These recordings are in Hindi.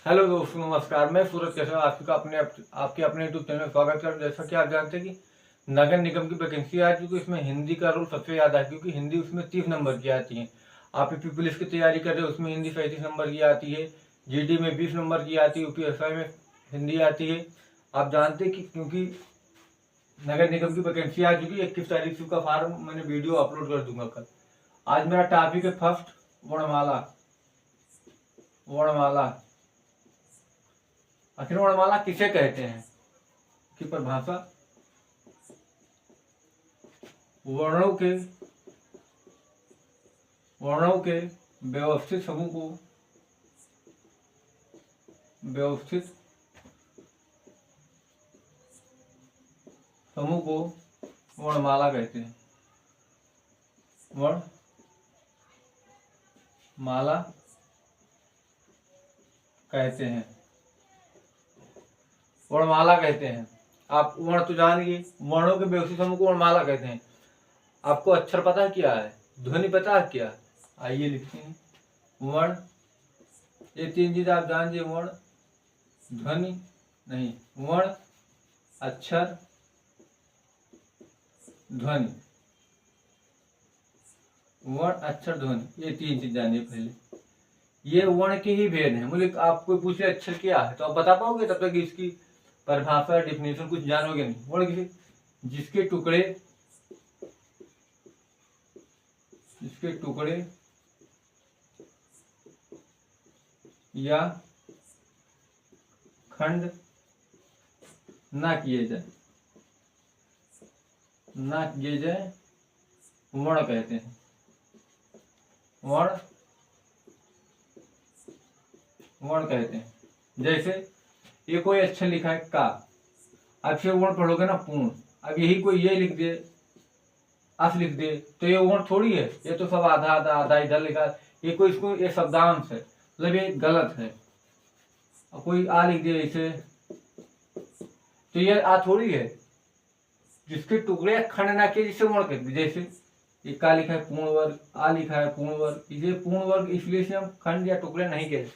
हेलो दोस्तों, नमस्कार। मैं सूरज कैसा आपका आपके अपने यूट्यूब चैनल में स्वागत करता हूं। जैसा कि आप जानते हैं कि नगर निगम की वैकेंसी आ चुकी है। इसमें हिंदी का रोल सबसे ज़्यादा है, क्योंकि हिंदी उसमें 30 नंबर की आती है। आप यूपी पुलिस की तैयारी कर रहे हो, उसमें हिंदी 35 नंबर की आती है। जीडी में 20 नंबर की आती है। यूपीएसआई में हिंदी आती है। आप जानते हैं कि क्योंकि नगर निगम की वैकेंसी आ चुकी है, 21 तारीख से का फॉर्म मैंने वीडियो अपलोड कर दूंगा कल। आज मेरा टॉपिक है फर्स्ट वर्णमाला। वर्णमाला आखिर वर्णमाला किसे कहते हैं की परिभाषा वर्णों के व्यवस्थित समूह को वर्णमाला कहते हैं। वर्णमाला कहते हैं। वर्णमाला कहते हैं। आप वर्ण तो जानिए, वर्णों के व्यवस्थित समूह को वर्णमाला कहते हैं। आपको अक्षर पता है क्या है? ध्वनि पता है क्या? आइए लिखते हैं। वर्ण, ये 3 चीज आप जानिए। वर्ण, ध्वनि नहीं, वर्ण, अक्षर, ध्वनि। वर्ण, अक्षर, ध्वनि, ये 3 चीज जानिए पहले। ये वर्ण के ही भेद हैं। मुझे आपको पूछे अक्षर क्या है तो आप बता पाओगे? तब तक इसकी परिभाषा डिफिनेशन कुछ जानोगे नहीं। वर्ण किसी जिसके टुकड़े या खंड ना किए जाए वर्ण कहते हैं। वर्ण कहते हैं। जैसे ये कोई अक्षर लिखा है का, अब से वर्ण पढ़ोगे ना पूर्ण। अब यही कोई ये लिख दे, अस लिख दे, तो ये वर्ण थोड़ी है। ये तो सब आधा आधा आधा इधर लिखा है। ये कोई इसको ये शब्दांश है, मतलब ये गलत है। और कोई आ लिख दे ऐसे, तो ये आ थोड़ी है। जिसके टुकड़े खंड ना किए जिसे वर्ण कहते हैं। जैसे ये का लिखा है पूर्ण वर्ग, आ लिखा है पूर्ण वर्ग, ये पूर्ण वर्ग इसलिए से हम खंड या टुकड़े नहीं कहते।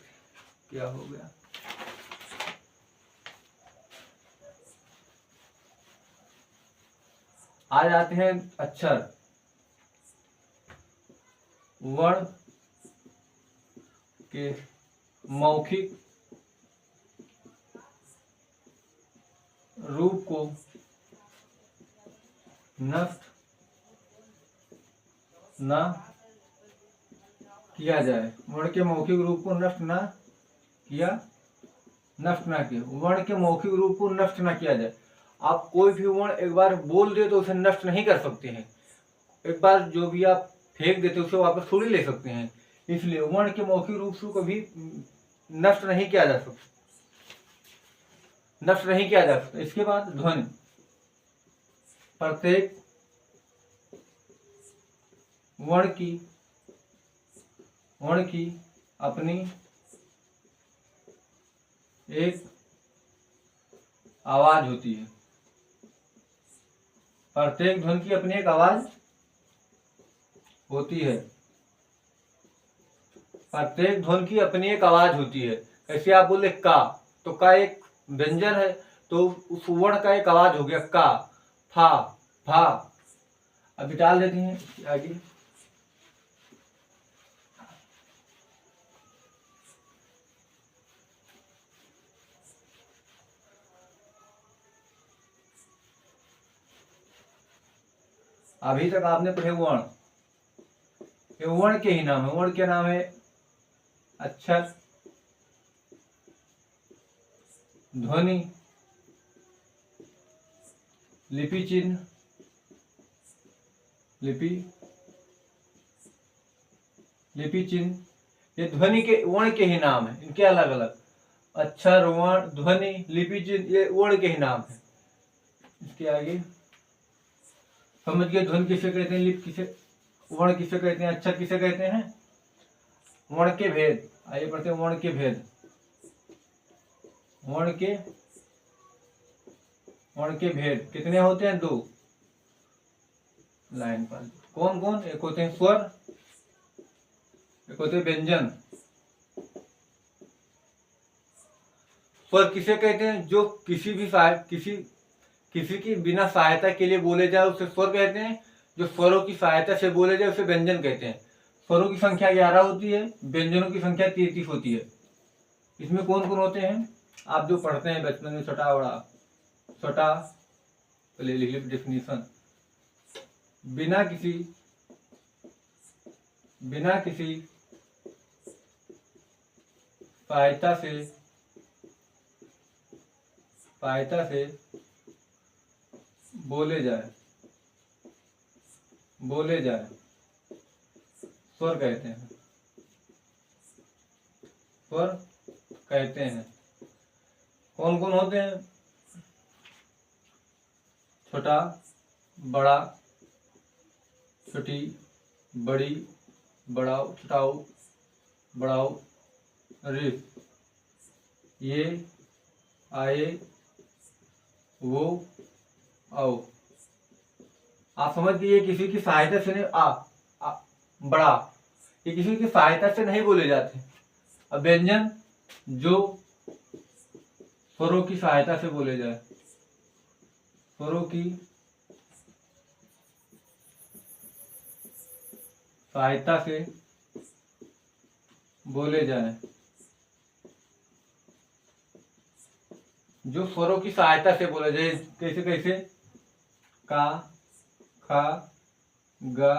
क्या हो गया? आ जाते हैं अक्षर। वर्ण के मौखिक रूप को नष्ट ना किया जाए। वर्ण के मौखिक रूप को नष्ट ना किया वर्ण के मौखिक रूप को नष्ट ना किया जाए। आप कोई भी वर्ण एक बार बोल दे तो उसे नष्ट नहीं कर सकते हैं। एक बार जो भी आप फेंक देते उसे वापस थोड़ी ले सकते हैं। इसलिए वर्ण के मौखिक रूप से कभी नष्ट नहीं किया जा सकता। इसके बाद ध्वनि। प्रत्येक वर्ण की अपनी एक आवाज होती है। प्रत्येक ध्वनि की अपनी एक आवाज होती है। प्रत्येक ध्वनि की अपनी एक आवाज होती है। ऐसे आप बोले का, तो का एक व्यंजन है, तो उस वर्ण का एक आवाज हो गया का, फा, फा। अभी डाल देते हैं आगे। अभी तक आपने पढ़े वर्ण, ये वर्ण के ही नाम है। वर्ण क्या नाम है? अक्षर, ध्वनि, लिपि चिन्ह, ये ध्वनि के वर्ण के ही नाम है। इनके अलग अलग अक्षर, वर्ण, ध्वनि, लिपि चिन्ह, ये वर्ण के ही नाम है। इसके आगे समझ गए ध्वनि किसे कहते हैं, लिपि किसे, वर्ण किसे कहते हैं, अक्षर किसे कहते हैं। वर्ण के भेद, आइए पढ़ते हैं वर्ण के भेद। वर्ण के भेद कितने होते हैं? 2 लाइन पर। कौन कौन? एक होते हैं स्वर, एक होते हैं व्यंजन। स्वर किसे कहते हैं? जो किसी भी किसी की बिना सहायता के लिए बोले जाए उसे स्वर कहते हैं। जो स्वरों की सहायता से बोले जाए उसे व्यंजन कहते हैं। स्वरों की संख्या 11 होती है, व्यंजनों की संख्या 33 होती है। इसमें कौन कौन होते हैं? आप जो पढ़ते हैं बचपन में, छोटा बड़ा, छोटा, पहले लिख लीजिए डेफिनेशन। बिना किसी सहायता से बोले जाए स्वर कहते हैं। स्वर कहते हैं। कौन कौन होते हैं? छोटा, बड़ा, छोटी, बड़ी, बढ़ाओ, छोटाओ, बढ़ाओ, रिस, ये, आए, वो, आओ। आप समझ गए, ये किसी की सहायता से नहीं, बड़ा, ये किसी की सहायता से नहीं बोले जाते। अब व्यंजन जो स्वरों की सहायता से बोले जाए, स्वरों की सहायता से बोले जाए, जो स्वरों की सहायता से बोले जाए। कैसे कैसे? का, खा, गा,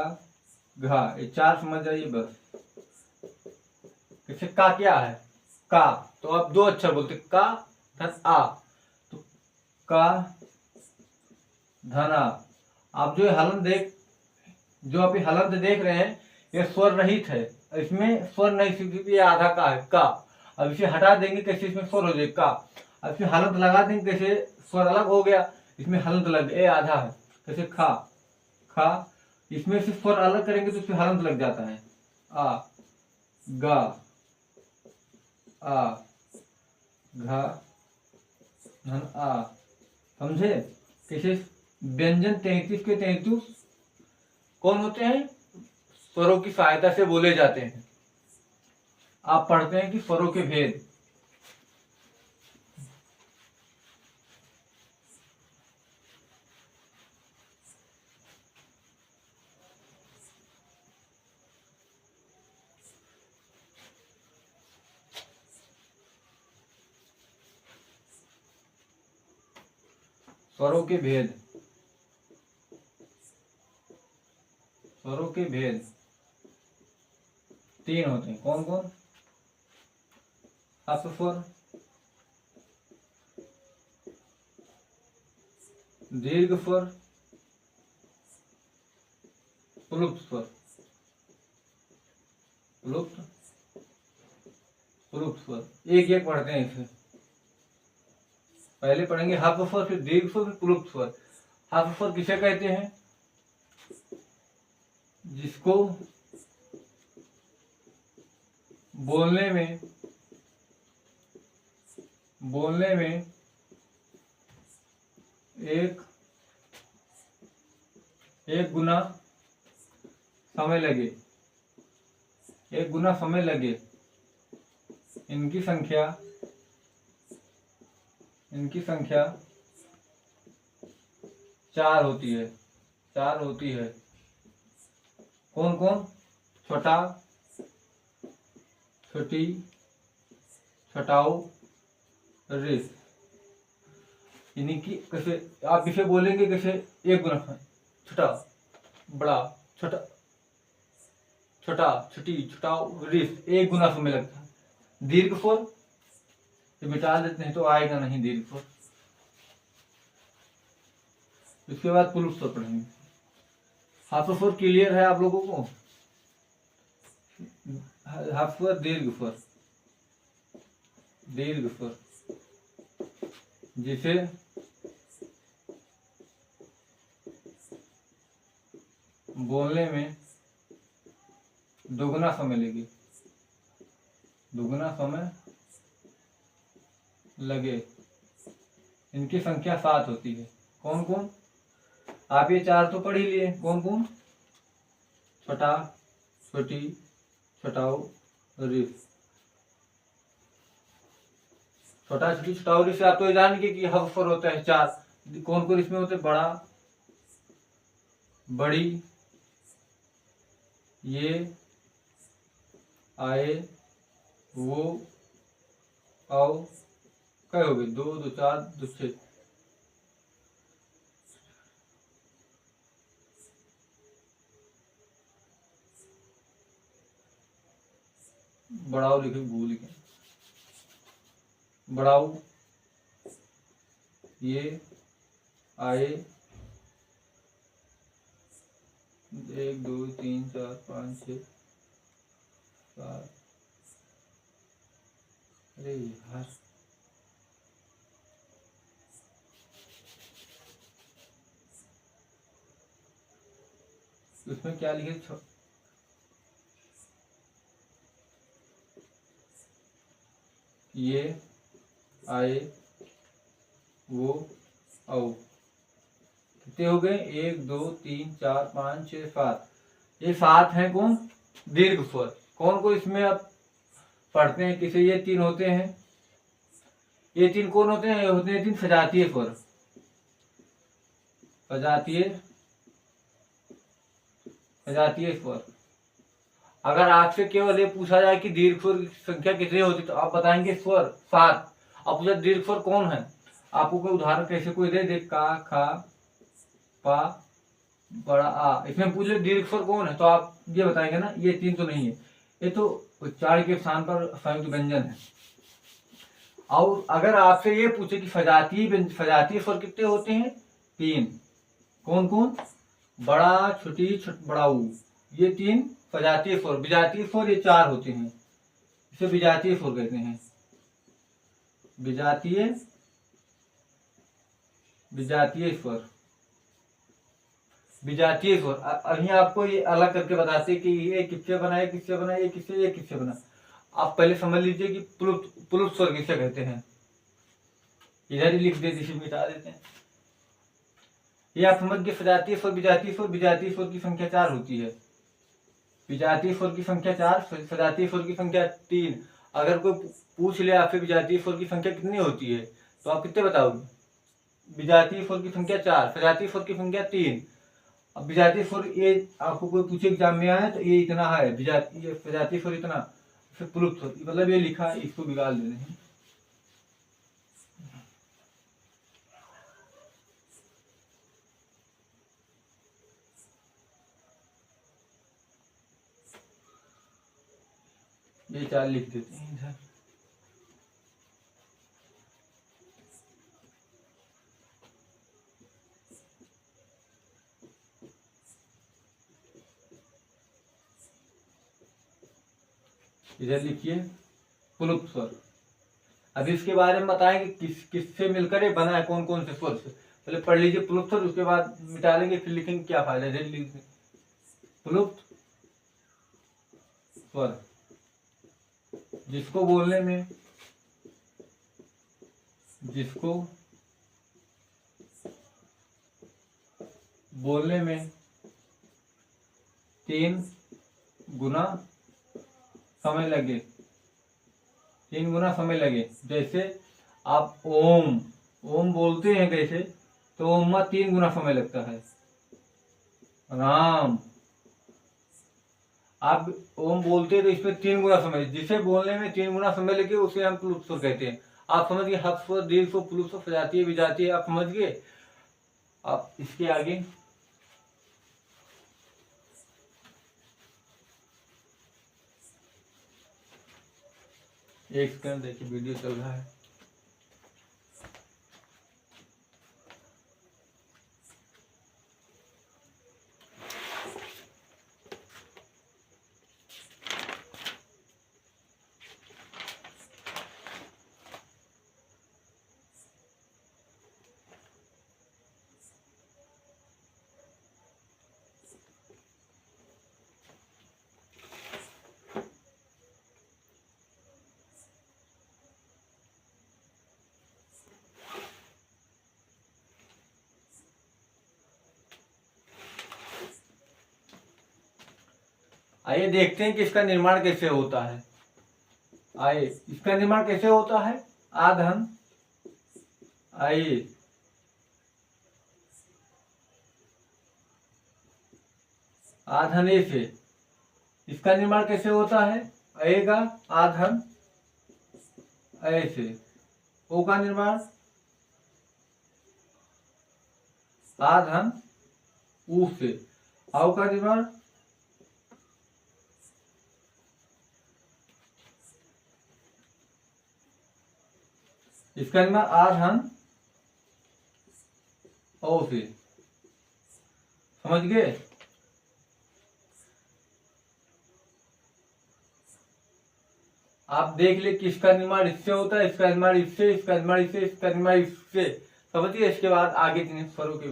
घा, ये 4 समझ जाइए बस। जैसे का क्या है? का, तो आप 2 अक्षर बोलते, का धन आ, तो का धन आ। आप जो आप ये हलंत देख रहे हैं, ये स्वर रहित है, इसमें स्वर नहीं, सिर्फ ये आधा का है, का। अब इसे हटा देंगे कैसे? इसमें स्वर हो जाएगा का। अब इसमें हलंत लगा देंगे कैसे? स्वर अलग हो गया, इसमें हलंत लग गया, ये आधा है। कैसे? खा, खा, इसमें से स्वर अलग करेंगे तो इसमें हलंत लग जाता है। आ, गा, आ, घा, धन आ। समझे? कैसे? व्यंजन 33 के 33 कौन होते हैं? स्वरों की सहायता से बोले जाते हैं। आप पढ़ते हैं कि स्वरों के भेद। स्वरों के भेद, स्वरों के भेद 3 होते हैं। कौन कौन? स्वर, दीर्घ स्वर, प्लुप्त स्वर, प्लुप्त स्वर। एक एक पढ़ते हैं इसे। पहले पढ़ेंगे ह्रस्व स्वर, फिर दीर्घ स्वर, फिर प्लुप्त स्वर। ह्रस्व स्वर किसे कहते हैं? जिसको बोलने में एक गुना समय लगे, इनकी संख्या 4 होती है। कौन कौन? छोटा, छोटी, छोटाऊ, रिस। इनकी कैसे आप इसे बोलेंगे? कैसे? एक गुना, छोटा, बड़ा, छोटा, छोटा, छोटी, छोटाऊ, रिस, एक गुना समय लगता है। दीर्घ स्वर ये मिटा देते हैं तो आएगा नहीं दीर्घ स्वर। इसके बाद प्लुप्त स्वर पढ़ेंगे। ह्रस्व स्वर क्लियर है आप लोगों को? ह्रस्व स्वर, दीर्घ स्वर जिसे बोलने में दुगना समय लगे, इनकी संख्या 7 होती है। कौन कौन? आप ये 4 तो पढ़ ही लिए। कौन कौन? छोटा, छोटी, छोटाऊ, रिस। छोटा छोटी छोटावरी से आप तो ये जानेंगे कि हर्फ स्वर होता है 4। कौन कौन इसमें होते हैं? बड़ा, बड़ी, ये, आए, वो, औ, क्या हो गए? 2 2 4 2 6। बढ़ाओ लिखे, भूल गए। बढ़ाओ, ये, आए, 1 2 3 4 5 6 7। अरे यार, उसमें क्या लिखे? ये, आए, वो, औ। कितने हो गए? 1 2 3 4 5 6 7। ये 7 हैं कौन? दीर्घ स्वर। कौन को इसमें आप पढ़ते हैं? किसे? ये 3 होते हैं। ये 3 कौन होते हैं? ये होते हैं 3 सजातीय स्वर। सजातीय स्वर। अगर आपसे केवल ये पूछा जाए कि दीर्घ स्वर की संख्या कितनी होती, तो आप बताएंगे स्वर 7। अब पूछा दीर्घ स्वर कौन है, आपको कोई उदाहरण कैसे कोई दे दे, का, खा, पा, बड़ा आ, इसमें पूछ ले दीर्घ स्वर कौन है, तो आप ये बताएंगे ना, ये 3 तो नहीं है, ये तो उच्चारण के स्थान पर संयुक्त व्यंजन है। और अगर आपसे ये पूछे कि सजातीय स्वर कितने होते हैं? 3। कौन कौन? बड़ा, छोटी, बड़ाऊ, ये 3 सजातीय स्वर। विजातीय स्वर ये 4 होते हैं, इसे विजातीय स्वर कहते हैं। विजातीय स्वर। विजातीय स्वर अभी आपको ये अलग करके बताते कि ये किससे बना, ये किससे बना, ये किससे बना। आप पहले समझ लीजिए कि प्लुत स्वर किसे कहते हैं। इधर ही लिख देते, इसे मिटा देते हैं। ये आप समझ के सजातीय स्वर, विजातीय स्वर की संख्या 4 होती है। विजातीय स्वर की संख्या 4, सजातीय स्वर की संख्या 3। अगर कोई पूछ ले आपसे विजातीय स्वर की संख्या कितनी होती है, तो आप कितने बताओगे? विजातीय स्वर की संख्या 4, सजातीय स्वर की संख्या 3। अब विजातीय स्वर ये आपको कोई पूछे एग्जाम में आया तो ये इतना है, सजातीय स्वर इतना, फिर प्लुत स्वर मतलब ये लिखा है, इसको बिगाड़ देते हैं। ये 4 लिख देते हैं इधर। इधर लिखिए प्लुत स्वर। अब इसके बारे में बताएं कि किससे मिलकर ये बना है, कौन कौन से स्वर से। पहले पढ़ लीजिए प्लुत स्वर, उसके बाद मिटा लेंगे, फिर लिखेंगे क्या फायदा। इधर लिख प्लुत स्वर, जिसको बोलने में 3 गुना समय लगे। 3 गुना समय लगे। जैसे आप ओम बोलते हैं कैसे, तो ओम में 3 गुना समय लगता है। राम, आप ओम बोलते हैं तो इसमें 3 गुना समय, जिसे बोलने में 3 गुना समय लगे उसे हम प्लुत स्वर कहते हैं। आप समझ गए, हर्फ स्वर, दीर्घ स्वर, प्लुत स्वर, सजातीय, विजातीय, आप समझ गए। आप इसके आगे एक सेकंड देखिए, वीडियो चल रहा है। आइए देखते हैं कि इसका निर्माण कैसे होता है। आइए, इसका निर्माण कैसे होता है। आधन आए। आधन ए से इसका निर्माण कैसे होता है? अएगा आधन अय से। ओ का निर्माण आधन ऊ से। आओ का निर्माण इसका निर्माण आधन ओ से। समझ गए? आप देख ले किसका निर्माण इससे होता है, इसका निर्माण इससे, इसका निर्माण इससे, इसका निर्माण इससे। समझिए? इसके बाद आगे तीन स्वरों के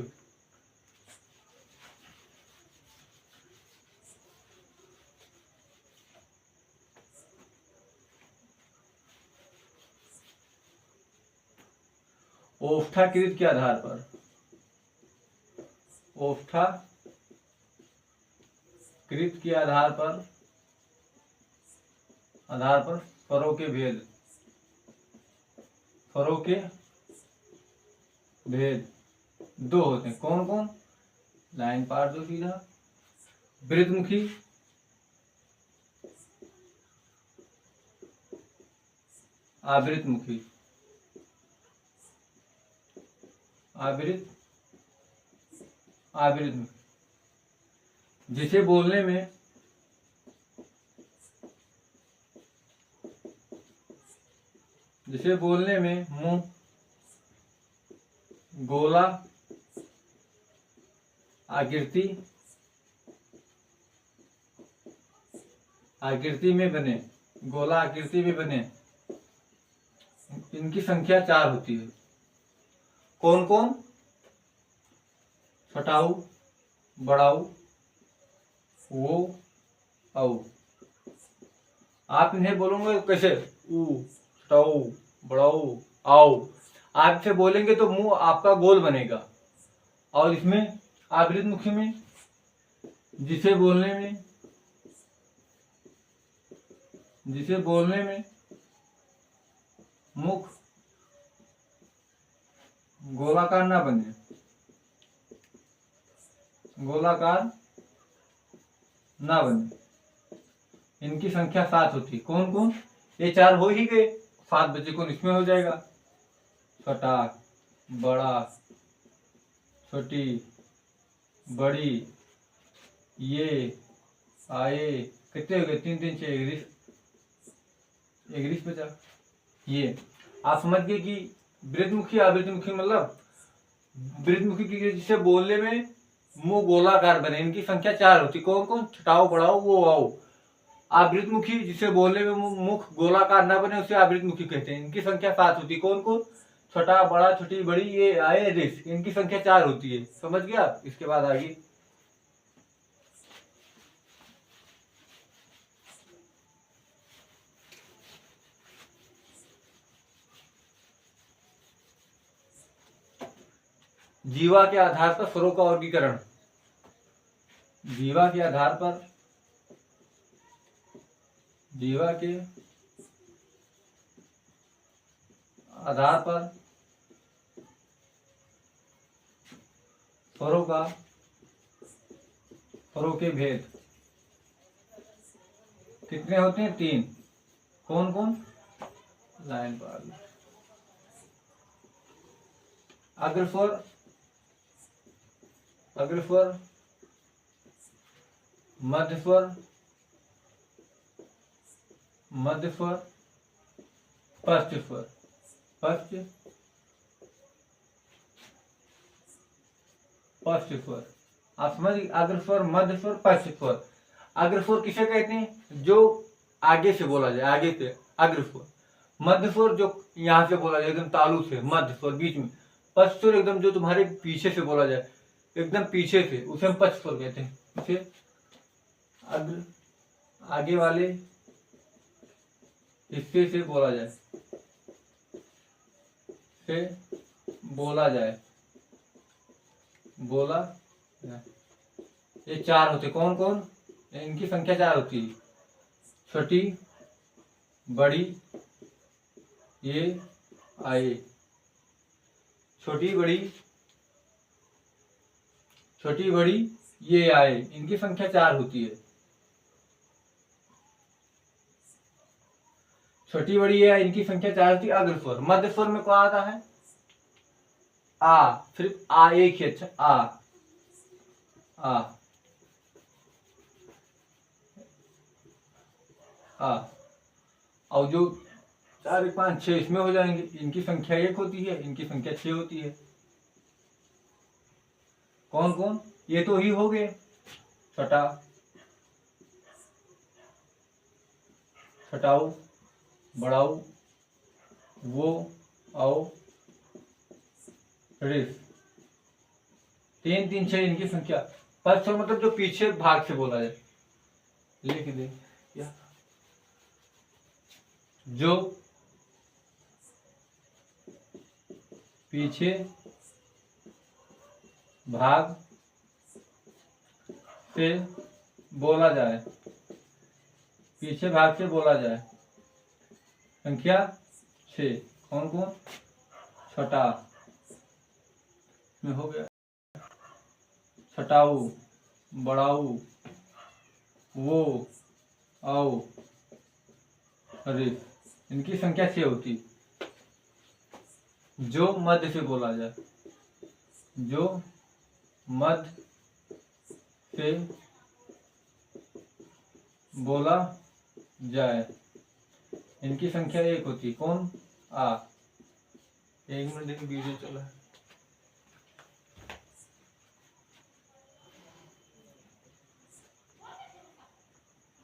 ओष्ठाकृत के आधार पर, ओष्ठाकृत के आधार पर स्वरों के भेद, स्वरों के भेद दो होते हैं। कौन कौन? लाइन पार दो सीधा। वृद्धमुखी, आवृतमुखी, आवृतमुखी। जिसे बोलने में मुंह गोला आकृति में बने, गोला आकृति में बने, इनकी संख्या 4 होती है। कौन कौन? छटाऊ, बड़ाऊ, वो, औ। आप इन्हें बोलोगे कैसे? ऊ, छटाऊ, बड़ाऊ, आओ। आप से बोलेंगे तो मुंह आपका गोल बनेगा। और इसमें आवृतमुखी में जिसे बोलने में मुख गोलाकार ना बने, इनकी संख्या 7 होती है। कौन कौन? ये 4 हो ही गए, 7 बचे कौन? इसमें हो जाएगा छोटा, बड़ा, छोटी, बड़ी, ये, आए। कितने हो गए? 3 3 6 1 बचा। ये आप समझ गए कि वृद्धमुखी आवृतमुखी मतलब वृद्धमुखी की जिसे बोलने में मुंह गोलाकार बने, इनकी संख्या 4 होती। कौन कौन? छटाओ, बड़ाओ, वो, आओ। आवृतमुखी जिसे बोलने में मुख गोलाकार ना बने उसे आवृतमुखी कहते हैं। इनकी संख्या 7 होती है। कौन कौन? छोटा, बड़ा, छोटी, बड़ी, ये, आए, रिस। इनकी संख्या 4 होती है। समझ गया? इसके बाद आगे जीवा के आधार पर स्वरों का वर्गीकरण। जीवा के आधार पर स्वरों के भेद कितने होते हैं? 3। कौन कौन? लाइन पर अग्रस्वर, मध्यस्वर, पश्चस्वर, पश्चस्वर। आप समझ? अग्रस्वर, मध्यस्वर, पश्चस्वर। अग्रस्वर किसे कहते हैं? जो आगे से बोला जाए, आगे से अग्रस्वर। मध्यस्वर जो यहाँ से बोला जाए एकदम तालू से, मध्यस्वर बीच में। पश्चस्वर एकदम जो तुम्हारे पीछे से बोला जाए, एकदम पीछे से, उसे हम पश्चस्वर कहते हैं। उसे आगे वाले हिस्से से बोला जाए, ये 4 होते। कौन कौन? इनकी संख्या 4 होती है। छोटी, बड़ी, ये, आए। छोटी बड़ी ये आए, इनकी संख्या 4 होती है। छोटी बड़ी ये आए, इनकी संख्या 4 होती है। अग्र स्वर, मध्य स्वर में क्या आता है? आ, सिर्फ आ एक ही। अच्छा, आ और जो 4 5 6 इसमें हो जाएंगे, इनकी संख्या 1 होती है, इनकी संख्या 6 होती है। कौन कौन? ये तो ही हो गए। छठा, छठाऊ, बड़ाऊ, वो, आओ, रिस। 3 3 6 इनकी संख्या। पद स्वर मतलब जो पीछे भाग से बोला जाए। लिख दे क्या? जो पीछे भाग से बोला जाए, पीछे भाग से बोला जाए। संख्या 6। कौन कौन? छठा में हो गया, छठाऊ, बड़ाऊ, वो, आओ, अरे। इनकी संख्या 6 होती। जो मध्य से बोला जाए, जो मध्य से बोला जाए, इनकी संख्या 1 होती। कौन? आ। 1 मिनट देखिए, वीडियो चला है।